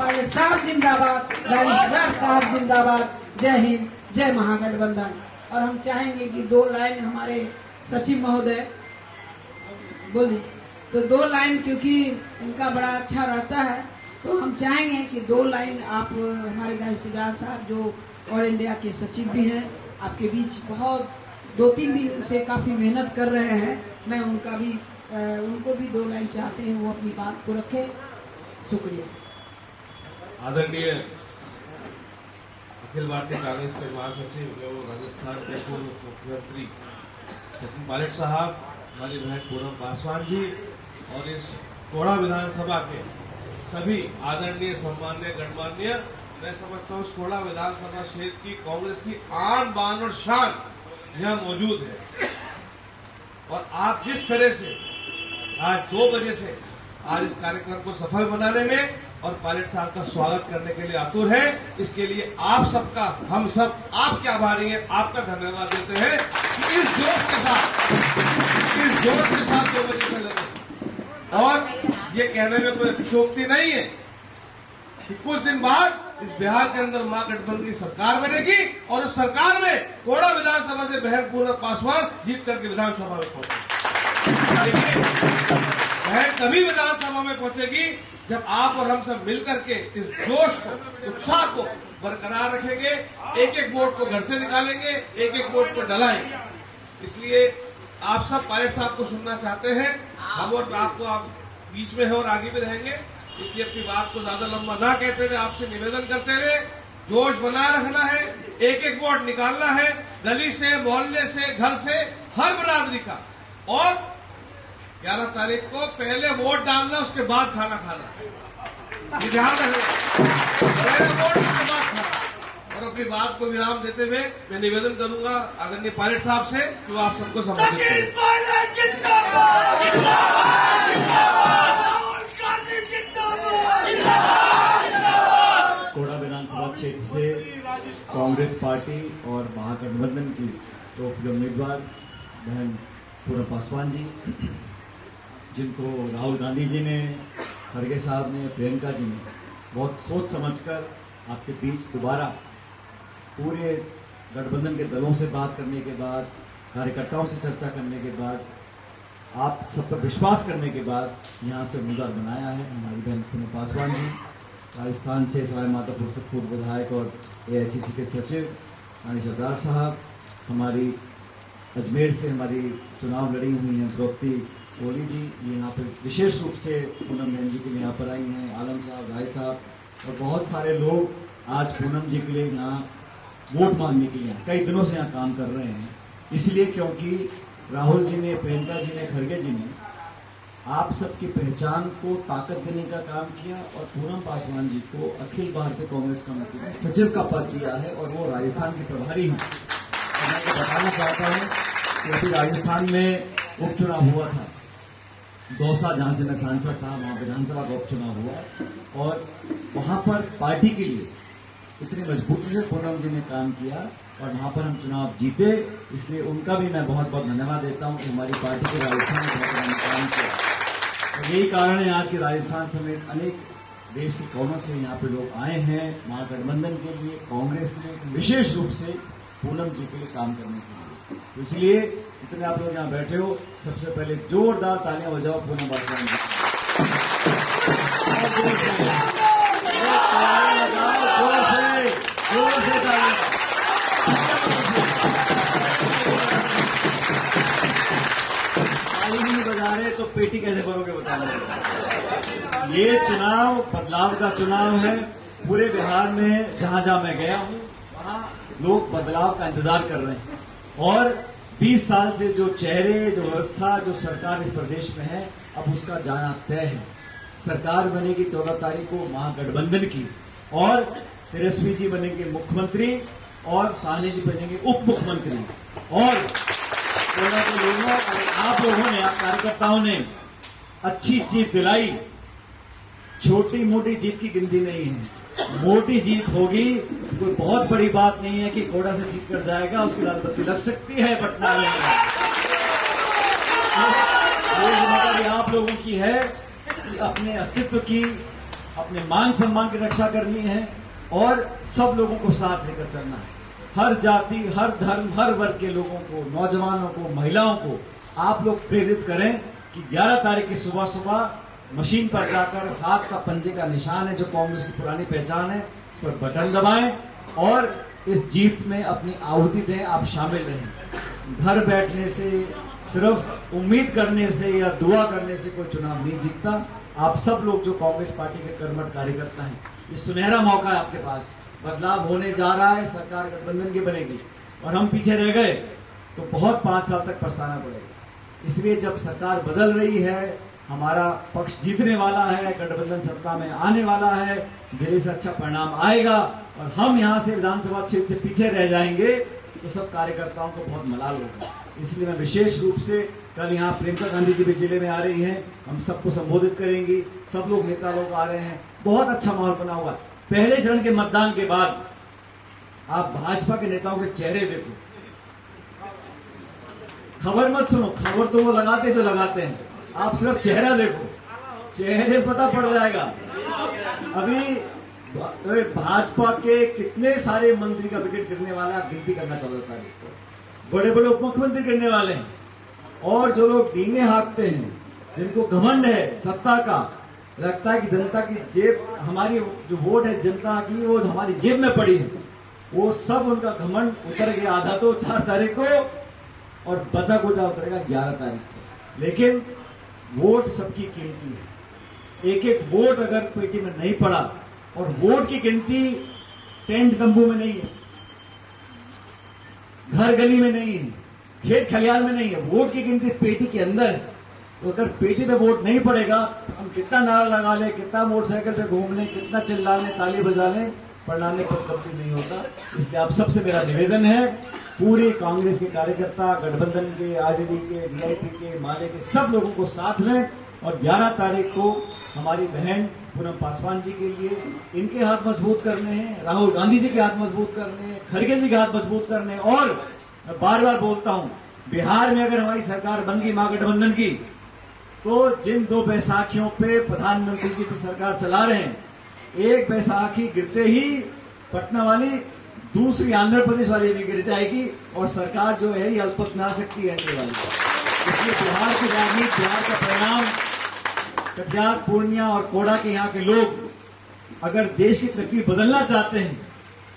Pilot साहब जिंदाबाद, लाल साहब जिंदाबाद। जय हिंद, जय महागठबंधन। और हम चाहेंगे कि 2 लाइन हमारे सचिव महोदय बोलिए, तो 2 लाइन क्योंकि इनका बड़ा अच्छा रहता है, तो हम चाहेंगे कि 2 लाइन आप हमारे शिवराज साहब जो ऑल इंडिया के सचिव भी हैं, आपके बीच बहुत 2-3 दिन से काफी मेहनत कर रहे हैं। मैं उनको भी 2 लाइन चाहते हैं, वो अपनी बात को रखें। शुक्रिया। आदरणीय अखिल भारतीय कांग्रेस के महासचिव एवं राजस्थान के पूर्व मुख्यमंत्री सचिन पायलट साहब, हमारी बहन पूनम पासवान जी और इस कोड़ा विधानसभा के सभी आदरणीय सम्मान्य गणमान्य, मैं समझता हूँ इस कोड़ा विधानसभा क्षेत्र की कांग्रेस की आन बान और शान यहाँ मौजूद है। और आप जिस तरह से आज 2 बजे से आज इस कार्यक्रम को सफल बनाने में और पायलट साहब का स्वागत करने के लिए आतुर है, इसके लिए आप सबका, हम सब आपके आभारी हैं, आपका धन्यवाद देते हैं कि इस जोश के साथ 2 बजे से लगे। और ये कहने में कोई अतिशयोक्ति नहीं है कि कुछ दिन बाद इस बिहार के अंदर महागठबंधन की सरकार बनेगी और उस सरकार में कोड़ा विधानसभा से बहन पूनम पासवान जीत करके विधानसभा में पहुंचेगी। बहन तभी विधानसभा में पहुंचेगी जब आप और हम सब मिलकर के इस जोश को, उत्साह को बरकरार रखेंगे, एक एक वोट को घर से निकालेंगे, एक एक वोट को डलाएंगे। इसलिए आप सब पायलट साहब को सुनना चाहते हैं, हम और आपको आप बीच में है और आगे भी रहेंगे, इसलिए अपनी बात को ज्यादा लंबा ना कहते हुए आपसे निवेदन करते हुए जोश बनाए रखना है, एक एक वोट निकालना है, गली से, मोहल्ले से, घर से, हर बिरादरी का। और 11 तारीख को पहले वोट डालना, उसके बाद खाना खाना, ये ध्यान रखें। पहले वोट, उसके बाद खाना। और अपनी बात को विराम देते हुए मैं निवेदन करूंगा आदरणीय पायलट साहब से कि वो आप सबको संबोधित करें। कोड़ा विधानसभा क्षेत्र से कांग्रेस पार्टी और महागठबंधन की तो उम्मीदवार बहन पूनम पासवान जी, जिनको राहुल गांधी जी ने, खड़गे साहब ने, प्रियंका जी ने बहुत सोच समझकर आपके बीच दोबारा पूरे गठबंधन के दलों से बात करने के बाद, कार्यकर्ताओं से चर्चा करने के बाद, आप सब पर विश्वास करने के बाद यहाँ से उम्मीदवार बनाया है हमारी बहन पूनम पासवान जी। राजस्थान से सवाई माधोपुर से पूर्व विधायक और AICC के सचिव रानी शिवराज साहब, हमारी अजमेर से हमारी चुनाव लड़ी हुई हैं द्रौपदी कोहली जी, ये यहाँ पे विशेष रूप से पूनम बहन जी के लिए यहाँ पर आई हैं, आलम साहब, राय साहब और बहुत सारे लोग आज पूनम जी के लिए यहाँ वोट मांगने के लिए कई दिनों से यहाँ काम कर रहे हैं। इसलिए क्योंकि राहुल जी ने, प्रियंका जी ने, खड़गे जी ने आप सबकी पहचान को ताकत देने का काम किया और पूनम पासवान जी को अखिल भारतीय कांग्रेस कमेटी में सचिव का पद दिया है और वो राजस्थान के प्रभारी हैं। और मैं तो बताना चाहता हूँ कि अभी राजस्थान में उपचुनाव हुआ था, दौसा जहां से मैं सांसद था, वहां विधानसभा का उपचुनाव हुआ और वहां पर पार्टी के लिए इतनी मजबूती से पूनम जी ने काम किया और वहां पर हम चुनाव जीते। इसलिए उनका भी मैं बहुत बहुत धन्यवाद देता हूं कि हमारी पार्टी के राजस्थान में बहुत काम किया। और यही कारण है आज की राजस्थान समेत अनेक देश के कोनों से यहाँ पे लोग आए हैं महागठबंधन के लिए, कांग्रेस के लिए, विशेष रूप से पूनम जी के लिए काम करने के लिए। तो इसलिए जितने आप लोग यहाँ बैठे हो, सबसे पहले जोरदार तालियां बजाओ पूनम पासवान जी। जोर से तालियां। ताली नहीं बजा रहे तो पेटी कैसे भरोगे बताना। ये चुनाव बदलाव का चुनाव है। पूरे बिहार में जहां जहां मैं गया हूं वहां लोग बदलाव का इंतजार कर रहे हैं और 20 साल से जो चेहरे, जो व्यवस्था, जो सरकार इस प्रदेश में है, अब उसका जाना तय है। सरकार बनेगी 14 तारीख को महागठबंधन की और तेजस्वी जी बनेंगे मुख्यमंत्री और साहनी जी बनेंगे उप मुख्यमंत्री। और लोगों, आप लोगों ने, आप कार्यकर्ताओं ने अच्छी जीत दिलाई। छोटी मोटी जीत की गिनती नहीं है, मोटी जीत होगी। कोई बहुत बड़ी बात नहीं है कि कोड़ा से जीत कर जाएगा, उसकी लाल बत्ती लग सकती है पटना में। ये जिम्मेदारी आप लोगों की है कि अपने अस्तित्व की, अपने मान सम्मान की रक्षा करनी है और सब लोगों को साथ लेकर चलना है। हर जाति, हर धर्म, हर वर्ग के लोगों को, नौजवानों को, महिलाओं को आप लोग प्रेरित करें कि 11 तारीख की सुबह सुबह मशीन पर जाकर हाथ का पंजे का निशान है जो कांग्रेस की पुरानी पहचान है, उस पर बटन दबाएं और इस जीत में अपनी आहुति दें। आप शामिल रहें। घर बैठने से, सिर्फ उम्मीद करने से या दुआ करने से कोई चुनाव नहीं जीतता। आप सब लोग जो कांग्रेस पार्टी के कर्मठ कार्यकर्ता हैं, ये सुनहरा मौका है आपके पास। बदलाव होने जा रहा है, सरकार गठबंधन की बनेगी और हम पीछे रह गए तो बहुत 5 साल तक पछताना पड़ेगा। इसलिए जब सरकार बदल रही है, हमारा पक्ष जीतने वाला है, गठबंधन सत्ता में आने वाला है, जिले से अच्छा परिणाम आएगा और हम यहाँ से विधानसभा क्षेत्र से पीछे रह जाएंगे तो सब कार्यकर्ताओं को बहुत मलाल होगा। इसलिए मैं विशेष रूप से कल यहाँ प्रियंका गांधी जी भी जिले में आ रही हैं, हम सबको संबोधित करेंगी। सब लोग नेता लोग आ रहे हैं, बहुत अच्छा माहौल बना हुआ। पहले चरण के मतदान के बाद आप भाजपा के नेताओं के चेहरे देखो, खबर मत सुनो, खबर तो वो लगाते जो लगाते हैं, आप सिर्फ चेहरा देखो, चेहरे पता पड़ जाएगा। अभी भाजपा के कितने सारे मंत्री का विकेट गिरने वाला है, आप गिनती करना 14 तारीख को। बड़े बड़े उप मुख्यमंत्री गिरने वाले हैं और जो लोग डींगे हाँकते हैं, जिनको घमंड है सत्ता का, लगता है कि जनता की जेब, हमारी जो वोट है जनता की, वो हमारी जेब में पड़ी है, वो सब उनका घमंड उतर गया। आधा तो 4 तारीख को और बचा कुचा उतरेगा 11 तारीख को। लेकिन वोट सबकी कीमती है। एक एक वोट अगर पेटी में नहीं पड़ा, और वोट की गिनती टेंट तंबू में नहीं है, घर गली में नहीं है, खेत खलियान में नहीं है, वोट की गिनती पेटी के अंदर है। तो अगर पेटी में वोट नहीं पड़ेगा, हम कितना नारा लगा ले, कितना मोटरसाइकिल पे घूम ले, कितना चिल्ला ले, ताली बजा ले, परिणाम पर तब्दील नहीं होता। इसलिए आप सबसे मेरा निवेदन है, पूरे कांग्रेस के कार्यकर्ता, गठबंधन के, आरजेडी के, वीआईपी के, माले के सब लोगों को साथ लें और 11 तारीख को हमारी बहन पूनम पासवान जी के लिए इनके हाथ मजबूत करने हैं, राहुल गांधी जी के हाथ मजबूत करने हैं, खड़गे जी के हाथ मजबूत करने हैं। और मैं बार बार बोलता हूं, बिहार में अगर हमारी सरकार बन गई महागठबंधन की, तो जिन 2 बैसाखियों पे प्रधानमंत्री जी की सरकार चला रहे हैं, एक बैसाखी गिरते ही पटना वाली, दूसरी आंध्र प्रदेश वाली भी गिर जाएगी और सरकार जो है ये अल्पमत में आ सकती है एनडीए वाली। इसलिए बिहार की राजनीति, बिहार का परिणाम, कटिहार, पूर्णिया और कोड़ा के यहाँ के लोग अगर देश की तकदीर बदलना चाहते हैं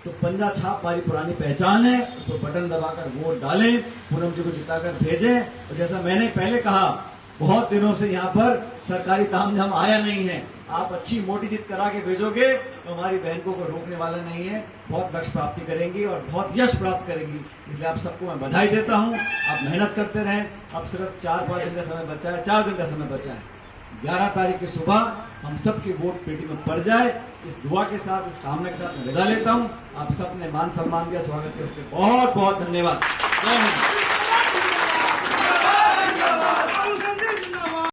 तो पंजा छाप हमारी पुरानी पहचान है, उस पर बटन दबाकर वोट डालें, पूनम जी को जिताकर भेजें। और जैसा मैंने पहले कहा, बहुत दिनों से यहाँ पर सरकारी तामझाम आया नहीं है, आप अच्छी मोटी जीत करा के भेजोगे तो हमारी बहनों को रोकने वाला नहीं है, बहुत लक्ष्य प्राप्ति करेंगी और बहुत यश प्राप्त करेंगी। इसलिए आप सबको मैं बधाई देता हूं। आप मेहनत करते रहें। अब सिर्फ 4-5 दिन का समय बचा है, 4 दिन का समय बचा है। 11 तारीख की सुबह हम सबकी वोट पेटी में पड़ जाए, इस दुआ के साथ, इस कामना के साथ मैं विदा लेता हूं। आप सबने मान सम्मान दिया, स्वागत किया, उसके बहुत बहुत धन्यवाद। जय हिंद।